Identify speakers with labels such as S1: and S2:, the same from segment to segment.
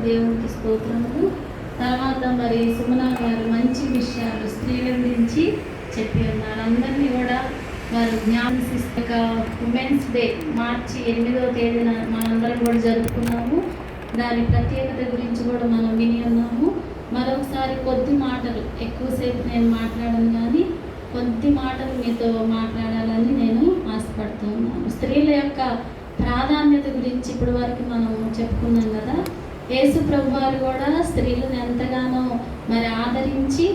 S1: దేవునికి స్తోత్రములు. తర్వాత మరి సుమన గారు మంచి విషయాలు స్త్రీల గురించి చెప్పి ఉన్నారు. అందరినీ కూడా వారు జ్ఞాపక ఉమెన్స్ డే మార్చి 8వ తేదీన మనందరం కూడా జరుపుకున్నాము. దాని ప్రత్యేకత గురించి కూడా మనం విని ఉన్నాము. మరొకసారి కొద్ది మాటలు, ఎక్కువసేపు నేను మాట్లాడను కానీ కొద్ది మాటలు మీతో మాట్లాడాలని నేను ఆశపడుతూ ఉన్నాను. స్త్రీల యొక్క ప్రాధాన్యత గురించి ఇప్పటి వరకు మనం చెప్పుకున్నాం కదా. యేసు ప్రభువారు కూడా స్త్రీలను ఎంతగానో మరి ఆదరించి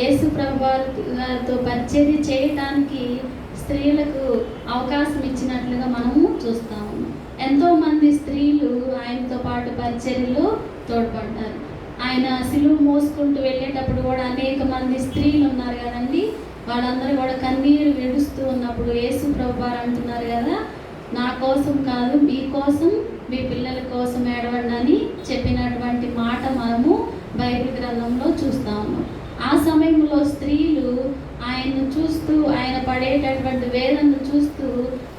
S1: యేసు ప్రభువారితో పరిచర్య చేయటానికి స్త్రీలకు అవకాశం ఇచ్చినట్లుగా మనము చూస్తాము. ఎంతోమంది స్త్రీలు ఆయనతో పాటు పరిచర్యలో తోడ్పడ్డారు. ఆయన సిలువ మోసుకుంటూ వెళ్ళేటప్పుడు కూడా అనేక మంది స్త్రీలు ఉన్నారు కదండి. వాళ్ళందరూ కూడా కన్నీరు విడుస్తూ ఉన్నప్పుడు యేసు ప్రభువారు అంటున్నారు కదా, నా కోసం కాదు మీ కోసం, మీ పిల్లల కోసం ఏడవండి అని చెప్పినటువంటి మాట మనము బైబిల్ గ్రంథంలో చూస్తా ఉన్నాం. ఆ సమయంలో స్త్రీలు ఆయన్ను చూస్తూ, ఆయన పడేటటువంటి వేదనను చూస్తూ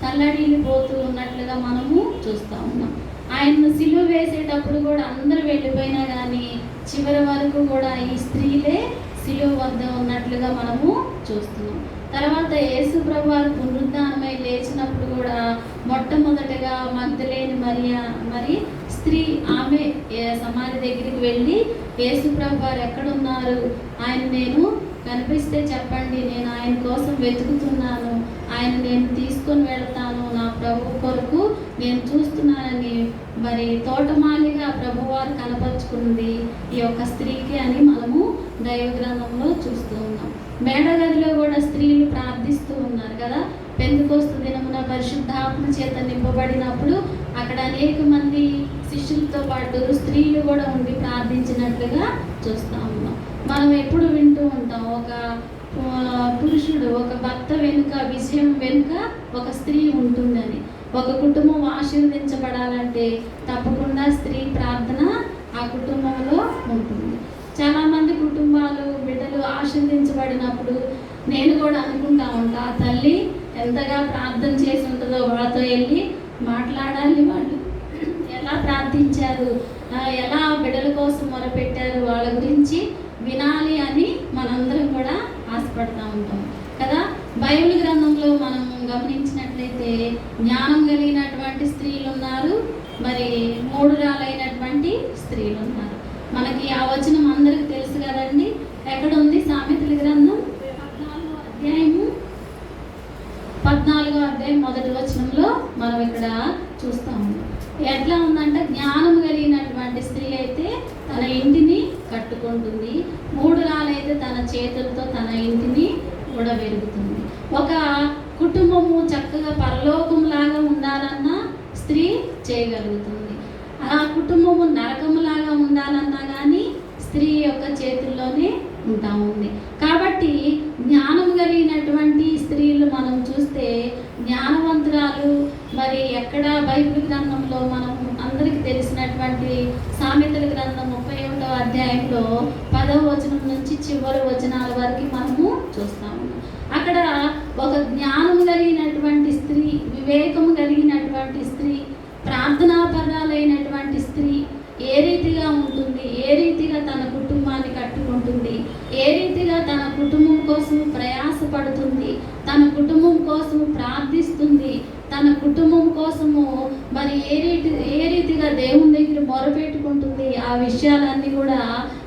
S1: తల్లడిల్లిపోతూ ఉన్నట్లుగా మనము చూస్తూ ఉన్నాం. ఆయన్ను సిలువ వేసేటప్పుడు కూడా అందరూ వెళ్ళిపోయినా కానీ చివరి వరకు కూడా ఈ స్త్రీలే సిలువ వద్ద ఉన్నట్లుగా మనము చూస్తున్నాం. తర్వాత యేసు ప్రభువారు పునరుద్ధానమై లేచినప్పుడు కూడా మొట్టమొదటిగా మగ్దలేని మరి స్త్రీ, ఆమె సమాధి దగ్గరికి వెళ్ళి యేసు ప్రభువారు ఎక్కడున్నారు, ఆయన నేను కనిపిస్తే చెప్పండి, నేను ఆయన కోసం వెతుకుతున్నాను, ఆయన నేను తీసుకొని వెళ్తాను, నా ప్రభు కొరకు నేను చూస్తున్నానని మరి తోటమాలిగా ప్రభువారు కనపరుచుకుంది ఈ యొక్క స్త్రీకి అని మనము దైవ గ్రంథంలో చూస్తూ ఉన్నాం. మేడగదిలో కూడా స్త్రీలు ప్రార్థిస్తూ ఉన్నారు కదా. పెంతెకొస్తు దినమున పరిశుద్ధాత్మ చేత నింపబడినప్పుడు అక్కడ అనేక మంది శిష్యులతో పాటు స్త్రీలు కూడా ఉండి ప్రార్థించినట్లుగా చూస్తూ ఉన్నాం. మనం ఎప్పుడు వింటూ ఉంటాం, ఒక పురుషుడు, ఒక భర్త వెనుక, విజయం వెనుక ఒక స్త్రీ ఉంటుందని. ఒక కుటుంబం ఆశీర్వదించబడాలంటే తప్పకుండా స్త్రీ ప్రార్థన ఆ కుటుంబంలో ఉంటుంది. చాలామంది కుటుంబాలు, బిడ్డలు ఆశీర్వదించబడినప్పుడు నేను కూడా అనుకుంటా ఉంటా, తల్లి ఎంతగా ప్రార్థన చేసి ఉంటుందో వాళ్ళతో వెళ్ళి మాట్లాడాలి, వాళ్ళు ఎలా ప్రార్థించారు, ఎలా బిడ్డల కోసం మొరపెట్టారు, వాళ్ళ గురించి వినాలి అని మనందరం కూడా ఆశపడుతూ ఉంటాం కదా. బైబిల్ గ్రంథంలో మనం గమనించినట్లయితే జ్ఞానం కలిగినటువంటి స్త్రీలు ఉన్నారు, మరి మూఢురాలైనటువంటి స్త్రీలు ఉన్నారు. మనకి ఆ వచనం అందరికీ తెలుసు కదండి. ఎక్కడ ఉంది? సామెతల గ్రంథం 14వ అధ్యాయం 1వ వచనంలో మనం ఇక్కడ చూస్తాము. ఎట్లా ఉందంటే, జ్ఞానం కలిగినటువంటి స్త్రీ అయితే తన ఇంటిని కట్టుకుంటుంది, మూఢురాలైతే తన చేతులతో తన ఇంటిని కూడా వెలుగుతుంది. ఒక కుటుంబము చక్కగా పరలోకంలాగా ఉండాలన్నా స్త్రీ చేయగలుగుతుంది. ఆ కుటుంబము నరకములాగా ఉండాలన్నా కానీ స్త్రీ యొక్క చేతుల్లోనే ఉంటా ఉంది. కాబట్టి జ్ఞానం కలిగినటువంటి స్త్రీలు మనం చూస్తే జ్ఞానవంతురాలు మరి ఎక్కడ బైబిల్ గ్రంథంలో మనం అందరికీ తెలిసినటువంటి సామెతల గ్రంథం 31వ అధ్యాయంలో 10వ వచనం నుంచి చివరి వచనాల వరకు మనము చూస్తాము. అక్కడ ఒక జ్ఞానం కలిగినటువంటి స్త్రీ, వివేకము కలిగినటువంటి స్త్రీ, ప్రార్థనాపరాలైనటువంటి స్త్రీ ఏ రీతిగా ఉంటుంది, ఏ రీతిగా తన కుటుంబాన్ని కట్టుకుంటుంది, ఏ రీతిగా తన కుటుంబం కోసం ప్రయాసపడుతుంది, తన కుటుంబం కోసం ప్రార్థిస్తుంది, తన కుటుంబం కోసము మరి ఏ రీతిగా దేవుని దగ్గర మొరపెట్టుకుంటుంది, ఆ విషయాలన్నీ కూడా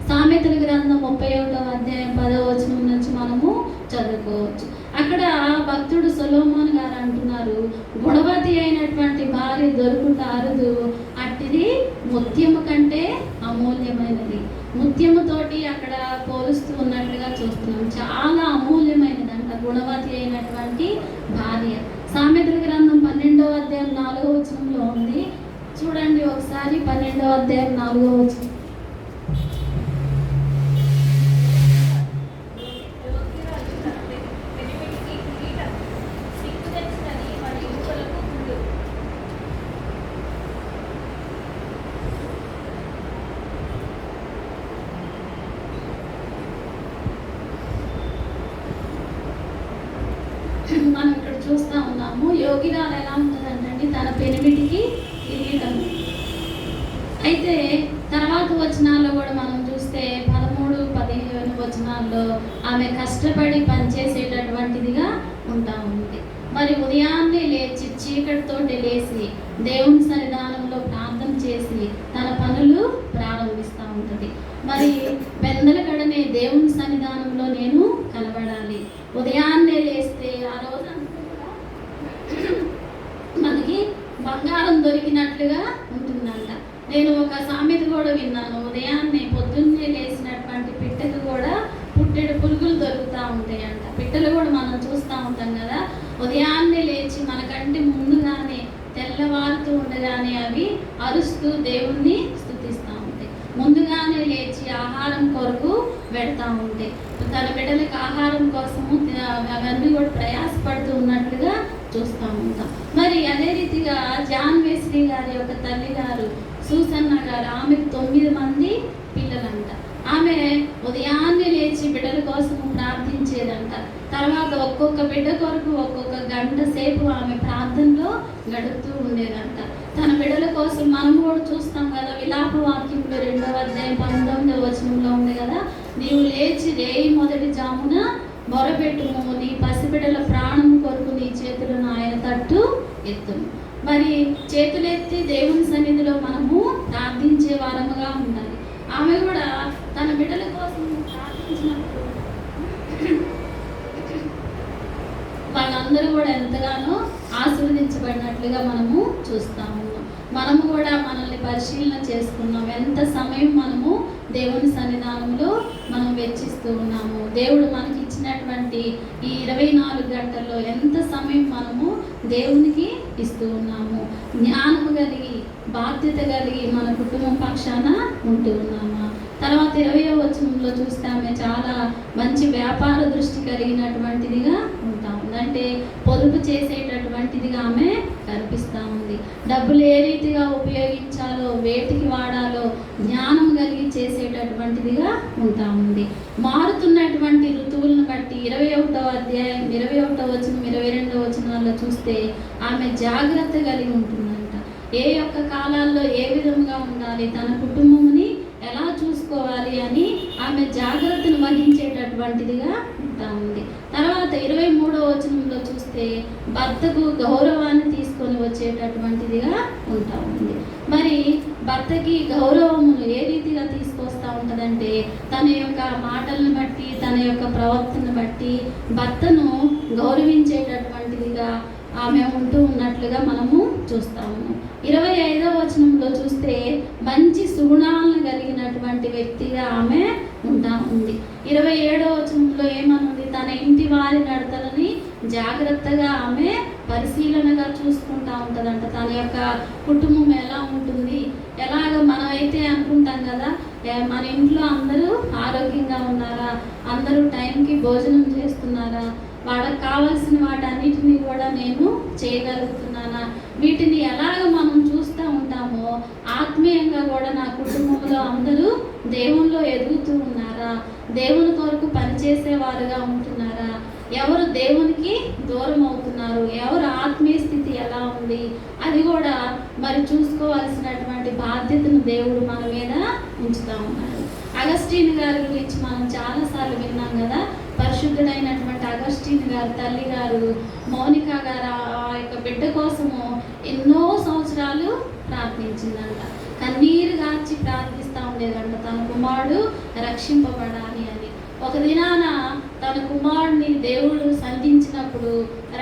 S1: సామెతల గ్రంథం 31వ అధ్యాయం 10వ వచనం నుంచి మనము చదువుకోవచ్చు. అక్కడ భక్తుడు సొలొమోను గారు అంటున్నారు, గుణవతి అయినటువంటి భార్య దొరుకుట అరుదు, అట్టిది ముత్యము కంటే అమూల్యమైనది. ముత్యముతోటి అక్కడ పోలుస్తూ ఉన్నట్లుగా చూస్తున్నాం. చాలా అమూల్యమైనదంట గుణవతి అయినటువంటి భార్య. సామెతల గ్రంథం 12వ అధ్యాయం 4వ వచనంలో ఉంది. చూడండి ఒకసారి 12వ అధ్యాయం 4వ వచనం. మనం ఇక్కడ చూస్తూ ఉన్నాము. యోగిరాలు ఎలా ఉంటుందంటే తన పెనిమిటికి కిరీటం, అయితే తర్వాత వచనాల్లో కూడా మనం చూస్తే 13-15 వచనాల్లో ఆమె కష్టపడి పనిచేసేటటువంటిదిగా ఉంటా ఉంది. మరి ఉదయాన్నే లేచి చీకటితోటి లేచి దేవుని సన్నిధానంలో ప్రార్థన చేసి తన పనులు ప్రారంభిస్తూ ఉంటుంది. మరి పెందలకడనే దేవుని సన్నిధానంలో నేను కనబడాలి. ఉదయాన్నే లేస్తే ఆ రోజంతా మనకి బంగారం దొరికినట్లుగా ఉంటుందంట. నేను ఒక సామెత కూడా విన్నాను, ఉదయాన్నే పొద్దున్నే లేచినటువంటి పిట్టకు కూడా పుట్టెడు పురుగులు దొరుకుతూ ఉంటాయంట. పిట్టలు కూడా మనం చూస్తూ ఉంటాం కదా, ఉదయాన్నే లేచి మనకంటే ముందుగానే తెల్లవారుతూ ఉండగానే అవి అరుస్తూ దేవుణ్ణి స్తుతిస్తూ ఉంటాయి. ముందుగానే లేచి ఆహారం కొరకు పెడతా ఉంటాయి. తన బిడ్డలకు ఆహారం కోసము అవన్నీ కూడా ప్రయాసపడుతూ ఉన్నట్లుగా చూస్తూ ఉంటాం. మరి అదే రీతిగా జాన్ వెస్లీ గారి యొక్క తల్లి గారు సూసన్న గారు, ఆమెకు 9 మంది పిల్లలంట. ఆమె ఉదయాన్నే లేచి బిడ్డల కోసం ప్రార్థించేదంట. తర్వాత ఒక్కొక్క బిడ్డ కొరకు ఒక్కొక్క గంట సేపు ఆమె ప్రార్థనలో గడుపుతూ ఉండేదంట. తన బిడ్డల కోసం మనం కూడా చూస్తాం కదా, విలాప వాక్యంలో 2వ అధ్యాయం 19వ వచనంలో ఉంది కదా, నీవు లేచి రేయి మొదటి జామున మొరపెట్టుము, నీ పసిబిడ్డల ప్రాణం కొరకు నీ చేతులను ఆయన తట్టు ఎత్తుము. మరి చేతులెత్తి దేవుని సన్నిధిలో మనము ప్రార్థించే వారముగా ఉండాలి. ఆమె కూడా తన బిడ్డల కోసం ప్రార్థించినప్పుడు వాళ్ళందరూ కూడా ఎంతగానో ఆశీర్వదించబడినట్లుగా మనము చూస్తాము. మనము కూడా మనల్ని పరిశీలన చేసుకున్నాం, ఎంత సమయం మనము దేవుని సన్నిధానంలో మనం వెచ్చిస్తూ ఉన్నాము. దేవుడు మనకి ఇచ్చినటువంటి ఈ 24 గంటల్లో ఎంత సమయం మనము దేవునికి ఇస్తూ ఉన్నాము. జ్ఞానము కలిగి బాధ్యత కలిగి మన కుటుంబం పక్షాన ఉంటూ ఉన్నామా? తర్వాత 20వ వచనంలో చూస్తే ఆమె చాలా మంచి వ్యాపార దృష్టి కలిగినటువంటిదిగా ఉంటా ఉంది. అంటే పొదుపు చేసేటటువంటిదిగా ఆమె కనిపిస్తూ ఉంది. డబ్బులు ఏ రీతిగా ఉపయోగించాలో, వేటికి వాడాలో జ్ఞానం కలిగి చేసేటటువంటిదిగా ఉంటా ఉంది. మారుతున్నటువంటి ఋతువులను బట్టి 21వ అధ్యాయం 21వ వచనం 22వ వచనాల్లో చూస్తే ఆమె జాగ్రత్త కలిగి ఉంటుందంట. ఏ యొక్క కాలాల్లో ఏ విధంగా ఉండాలి, తన కుటుంబముని ఎలా చూసుకోవాలి అని ఆమె జాగ్రత్తను వహించేటటువంటిదిగా ఉంటా ఉంది. తర్వాత 23వ వచనంలో చూస్తే భర్తకు గౌరవాన్ని తీసుకొని వచ్చేటటువంటిదిగా ఉంటా ఉంది. మరి భర్తకి గౌరవమును ఏ రీతిగా తీసుకొస్తూ ఉంటుందంటే తన యొక్క మాటలను బట్టి, తన యొక్క ప్రవర్తనను బట్టి భర్తను గౌరవించేటటువంటిదిగా ఆమె ఉంటూ ఉన్నట్లుగా మనము చూస్తాము. 25వ వచనంలో చూస్తే మంచి సుగుణాలను కలిగినటువంటి వ్యక్తిగా ఆమె ఉంటా ఉంది. 27వ వచనంలో ఏమనుంది, తన ఇంటి వారి నడతలని జాగ్రత్తగా ఆమె పరిశీలనగా చూసుకుంటా ఉంటుందంట. తన యొక్క కుటుంబం ఎలా ఉంటుంది, ఎలాగ మనమైతే అనుకుంటాం కదా, మన ఇంట్లో అందరూ ఆరోగ్యంగా ఉన్నారా, అందరూ టైంకి భోజనం చేస్తున్నారా, వాళ్ళకి కావాల్సిన వాటన్నిటిని కూడా నేను చేయగలుగుతున్నానా, వీటిని ఎలాగ మనం చూస్తూ ఉంటామో ఆత్మీయంగా కూడా నా కుటుంబంలో అందరూ దేవునిలో ఎదుగుతూ ఉన్నారా, దేవుని కొరకు పనిచేసేవారుగా ఉంటున్నారా, ఎవరు దేవునికి దూరం అవుతున్నారు, ఎవరు ఆత్మీయ స్థితి ఎలా ఉంది, అది కూడా మరి చూసుకోవాల్సినటువంటి బాధ్యతను దేవుడు మన మీద ఉంచుతూ ఉన్నాడు. అగస్టీన్ గారి గురించి మనం చాలాసార్లు విన్నాం కదా. పరిశుద్ధుడైనటువంటి అగస్టీన్ గారు తల్లి గారు మౌనిక గారు ఆ యొక్క బిడ్డ కోసము ఎన్నో సంవత్సరాలు ప్రార్థించిందంట. కన్నీరు గార్చి ప్రార్థిస్తూ ఉండేదంట, తన కుమారుడు రక్షింపబడాలి అని. ఒక దినాన తన కుమారుడిని దేవుడు సంధించినప్పుడు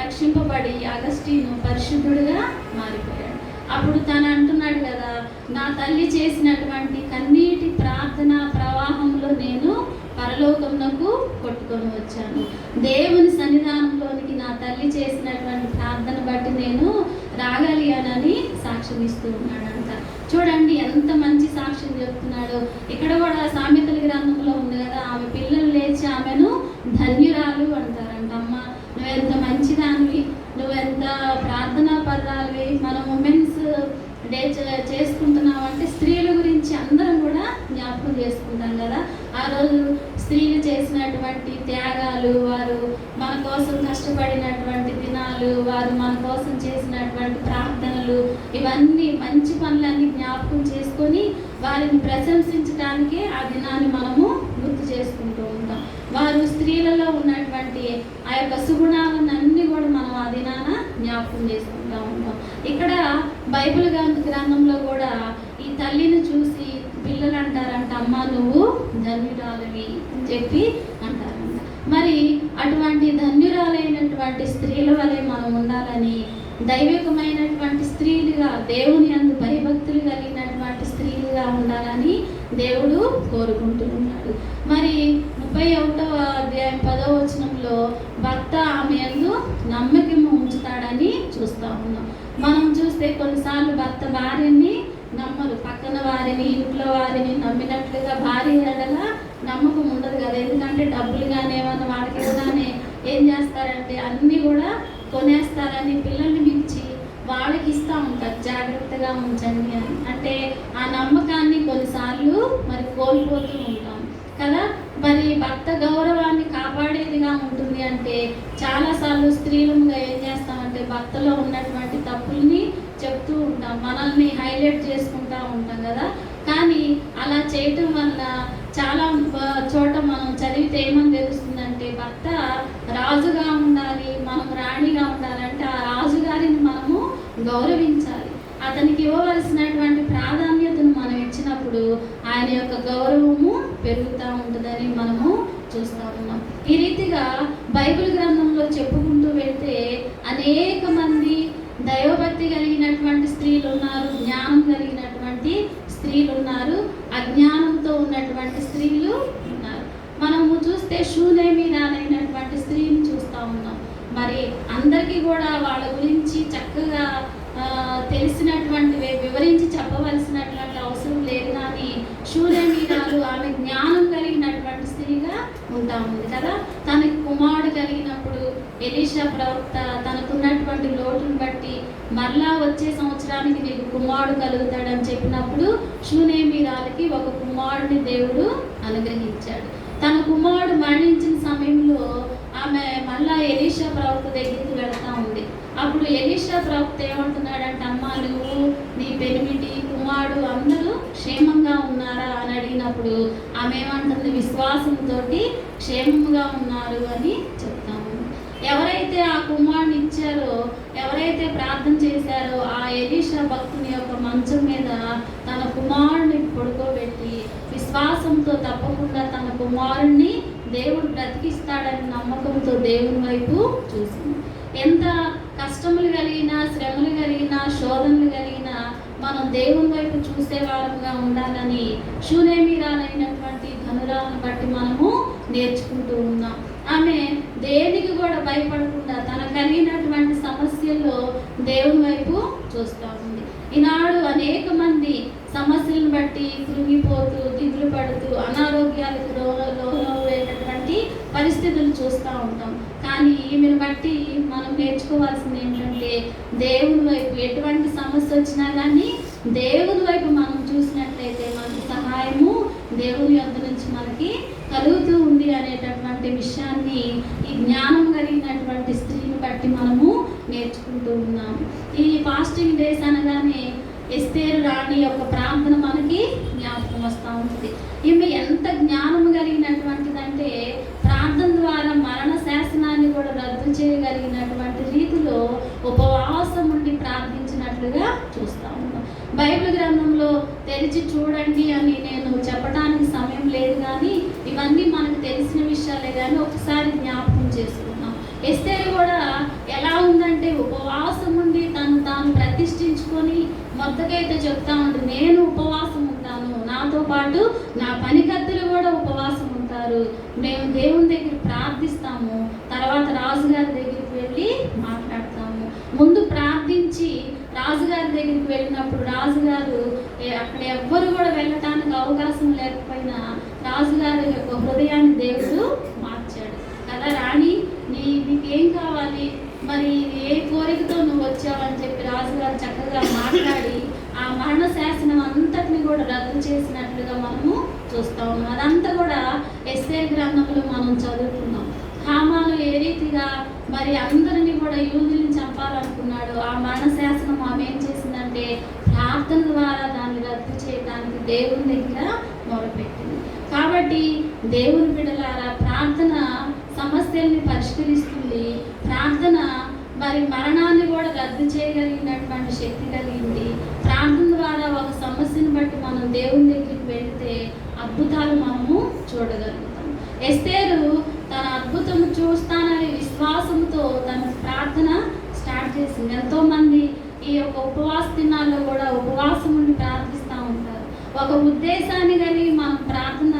S1: రక్షింపబడి అగస్టీను పరిశుద్ధుడిగా మారిపోయాడు. అప్పుడు తను అంటున్నాడు కదా, నా తల్లి చేసినటువంటి కన్నీటి ప్రార్థన ప్రవాహంలో నేను పరలోకమునకు కొట్టుకొని వచ్చాను. దేవుని సన్నిధానంలోనికి నా తల్లి చేసినటువంటి ప్రార్థన బట్టి నేను రాగాలి అని సాక్ష్యం ఇస్తూ ఉన్నాడంట. చూడండి ఎంత మంచి సాక్ష్యం చెప్తున్నాడు. ఇక్కడ కూడా సామెతల గ్రంథంలో ఉంది కదా, ఆమె పిల్లలు లేచి ఆమెను ధన్యురాలు అంటారంట. అమ్మ నువ్వెంత మంచిదానివి, నువ్వెంత ప్రార్థనా పర్రాలివి, మనం ఉమెన్స్ డే చేసుకుంటున్నావు అంటే స్త్రీల గురించి అందరం కూడా జ్ఞాపకం చేసుకుంటాం కదా. ఆ రోజు స్త్రీలు చేసినటువంటి త్యాగాలు, వారు మన కోసం కష్టపడినటువంటి దినాలు, వారు మన కోసం చేసినటువంటి ప్రార్థనలు, ఇవన్నీ మంచి పనులన్నీ జ్ఞాపకం చేసుకొని వారిని ప్రశంసించడానికే ఆ దినాన్ని మనము గుర్తు చేసుకుంటూ ఉంటాం. వారు స్త్రీలలో ఉన్నటువంటి ఆ యొక్క సుగుణాలన్నీ కూడా మనం ఆ దినాన జ్ఞాపకం చేసుకుంటూ ఉంటాం. ఇక్కడ బైబిల్ గ్రంథంలో కూడా ఈ తల్లిని చూసి పిల్లలు అంటారంట, అమ్మ నువ్వు ధన్యురాలివి అని చెప్పి అంటారంట. మరి అటువంటి ధన్యురాలైనటువంటి స్త్రీల వలె మనం ఉండాలని, దైవికమైనటువంటి స్త్రీలుగా, దేవుని యందు భయభక్తులు కలిగినటువంటి స్త్రీలుగా ఉండాలని దేవుడు కోరుకుంటూ ఉన్నాడు. మరి 31వ అధ్యాయం 10వ వచనంలో భర్త ఆమె యందు నమ్మకం ఉంచుతాడని చూస్తూ ఉన్నాం. మనం చూస్తే కొన్నిసార్లు భర్త భార్యని నమ్మరు, పక్కన వారిని, ఇంట్లో వారిని నమ్మినట్లుగా భార్య ఎడల నమ్మకం ఉండదు కదా. ఎందుకంటే డబ్బులు కానీ ఏమన్నా వాళ్ళకి ఇవ్వగానే ఏం చేస్తారంటే అన్నీ కూడా కొనేస్తారని పిల్లల్ని మించి వాళ్ళకి ఇస్తూ ఉంటారు, జాగ్రత్తగా ఉంచండి అని. అంటే ఆ నమ్మకాన్ని కొన్నిసార్లు మరి కోల్పోతూ ఉంటాం కదా. మరి భర్త గౌరవాన్ని కాపాడేదిగా ఉంటుంది అంటే చాలాసార్లు స్త్రీలుగా ఏం చేస్తామంటే భర్తలో ఉన్నటువంటి తప్పుల్ని చెప్తూ ఉంటాం, మనల్ని హైలైట్ చేసుకుంటూ ఉంటాం కదా. కానీ అలా చేయటం వల్ల చాలా చోట మనం చదివితే ఏమని తెలుస్తుందంటే భర్త రాజుగా ఉండాలి, మనం రాణిగా ఉండాలంటే ఆ రాజుగారిని మనము గౌరవించాలి. అతనికి ఇవ్వవలసినటువంటి ప్రాధాన్యతను మనం ఇచ్చినప్పుడు ఆయన యొక్క గౌరవము పెరుగుతూ ఉంటుందని మనము చూస్తూ ఉన్నాం. ఈ రీతిగా బైబిల్ గ్రంథంలో చెప్పుకుంటూ వెళ్తే అనేక మంది దైవభక్తి కలిగినటువంటి స్త్రీలు ఉన్నారు, జ్ఞానం కలిగినటువంటి స్త్రీలు ఉన్నారు, అజ్ఞానంతో ఉన్నటువంటి స్త్రీలు ఉన్నారు. మనము చూస్తే షూనేమీరాలైనటువంటి స్త్రీని చూస్తూ ఉన్నాం. మరి అందరికీ కూడా వాళ్ళ గురించి చక్కగా తెలిసినటువంటివి వివరించి చెప్పవలసినటువంటి అవసరం లేదు. కానీ షూనేమీరాలు ఆమె జ్ఞానం కలిగినటువంటి స్త్రీగా ఉంటా ఉంది కదా. తనకి కుమారుడు కలిగినప్పుడు ఎలీషా ప్రవక్త తనకున్నటువంటి లోటును బట్టి మరలా వచ్చే సంవత్సరానికి నీకు కుమారుడు కలుగుతాడని చెప్పినప్పుడు షూనేమీరాలకి ఒక కుమారుడిని దేవుడు అనుగ్రహించాడు. తన కుమారుడు మరణించిన సమయంలో ఆమె మళ్ళా ఎలీషా ప్రవక్త దగ్గరికి వెళ్తా ఉంది. అప్పుడు ఎలీషా ప్రవక్త ఏమంటున్నాడంటే, అమ్మ నువ్వు, నీ పెనిమిటి, కుమారుడు అందరూ క్షేమంగా ఉన్నారా అని అడిగినప్పుడు ఆమె ఏమంటుంది, విశ్వాసంతో క్షేమంగా ఉన్నారు అని చెప్తాము. ఎవరైతే ఆ కుమారుని ఇచ్చారో, ఎవరైతే ప్రార్థన చేశారో ఆ ఎలీషా భక్తుని యొక్క మంచం మీద తన కుమారుడిని పడుకోబెట్టి విశ్వాసంతో తప్పకుండా తన కుమారుణ్ణి దేవుడు బ్రతికిస్తాడని నమ్మకంతో దేవుని వైపు చూసింది. ఎంత కష్టములు కలిగినా, శ్రమలు కలిగినా, శోధనలు కలిగినా మనం దేవుని వైపు చూసే వారంగా ఉండాలని షూనేమీరాలైనటువంటి ధనురాలను బట్టి మనము నేర్చుకుంటూ ఉన్నాం. ఆమె దేనికి కూడా భయపడకుండా తన కలిగినటువంటి సమస్యల్లో దేవుని వైపు చూస్తూ ఉంది. ఈనాడు అనేక మంది సమస్యలను బట్టి కృంగిపోతూ, దిగులు పడుతూ, అనారోగ్యాలకు లోనయ్యేటటువంటి పరిస్థితులు చూస్తూ ఉంటాం. కానీ ఈమెను బట్టి మనం నేర్చుకోవాల్సింది ఏంటంటే దేవుని వైపు ఎటువంటి సమస్య వచ్చినా కానీ దేవుని వైపు మనం చూసినట్లయితే మనకి సహాయము దేవుని యొద్ద నుంచి మనకి కలుగుతూ ఉంది అనేటటువంటి విషయాన్ని ఈ జ్ఞానం కలిగినటువంటి స్త్రీని బట్టి మనము నేర్చుకుంటూ ఉన్నాము. ఈ ఫాస్టింగ్ డేస్ అనగానే ఎస్తేరు రాణి యొక్క ప్రార్థన మనకి జ్ఞాపకం వస్తూ ఉంటుంది. ఈమె ఎంత జ్ఞానం కలిగినటువంటిదంటే ప్రార్థన ద్వారా మరణ శాసనాన్ని కూడా రద్దు చేయగలిగినటువంటి రీతిలో ఉపవాసం ఉండి ప్రార్థించినట్లుగా చూస్తూ ఉన్నాం. బైబిల్ గ్రంథంలో తెరిచి చూడండి అని నేను చెప్పడానికి సమయం లేదు, కానీ ఇవన్నీ మనకు తెలిసిన విషయాలే. కానీ ఒకసారి జ్ఞాపకం చేసుకున్నాం. ఎస్తేరు కూడా ఎలా ఉందంటే ఉపవాసం ఉండి తను తాను ప్రతిష్ఠించుకొని మొత్తకైతే చెప్తా ఉంది, నేను ఉపవాసం ఉంటాను, నాతో పాటు నా పనికత్తులు కూడా ఉపవాసం ఉంటారు, మేము దేవుని దగ్గర ప్రార్థిస్తాము, తర్వాత రాజుగారి దగ్గరికి వెళ్ళి మాట్లాడతాము. ముందు ప్రార్థించి రాజుగారి దగ్గరికి వెళ్ళినప్పుడు రాజుగారు అక్కడ ఎవ్వరు కూడా వెళ్ళటానికి అవకాశం లేకపోయినా రాజుగారి యొక్క హృదయాన్ని దేవుడు మార్చాడు కదా. రాణి నీకేం కావాలి, మరి ఏ కోరికతో నువ్వు వచ్చావని చెప్పి రాజుగారు చక్కగా మాట్లాడి ఆ మరణ శాసనం అంతటిని కూడా రద్దు చేసినట్లుగా మనము చూస్తా ఉన్నాం. అదంతా కూడా ఎస్తేరు గ్రంథంలో మనం చదువుకున్నాం. హామాను ఏ రీతిగా మరి అందరినీ కూడా యూదుల్ని చంపాలనుకున్నాడు, ఆ మరణ శాసనం ఆమె ఏం చేసిందంటే ప్రార్థన ద్వారా దాన్ని రద్దు చేయడానికి దేవుని దగ్గర మొరపెట్టింది. కాబట్టి దేవుని బిడ్డలారా, ప్రార్థన సమస్యల్ని పరిష్కరిస్తుంది. ప్రార్థన మరి మరణాన్ని కూడా రద్దు చేయగలిగినటువంటి శక్తి కలిగింది. ప్రార్థన ద్వారా ఒక సమస్యను బట్టి మనం దేవుని దగ్గరికి వెళితే అద్భుతాలు మనము చూడగలుగుతాం. ఎస్తేరు తన అద్భుతం చూస్తాననే విశ్వాసంతో తన ప్రార్థన స్టార్ట్ చేసింది. ఎంతోమంది ఈ యొక్క ఉపవాస దినాల్లో కూడా ఉపవాసం ఉండి ప్రార్థిస్తూ ఉంటారు. ఒక ఉద్దేశాన్ని కలిగి మనం ప్రార్థన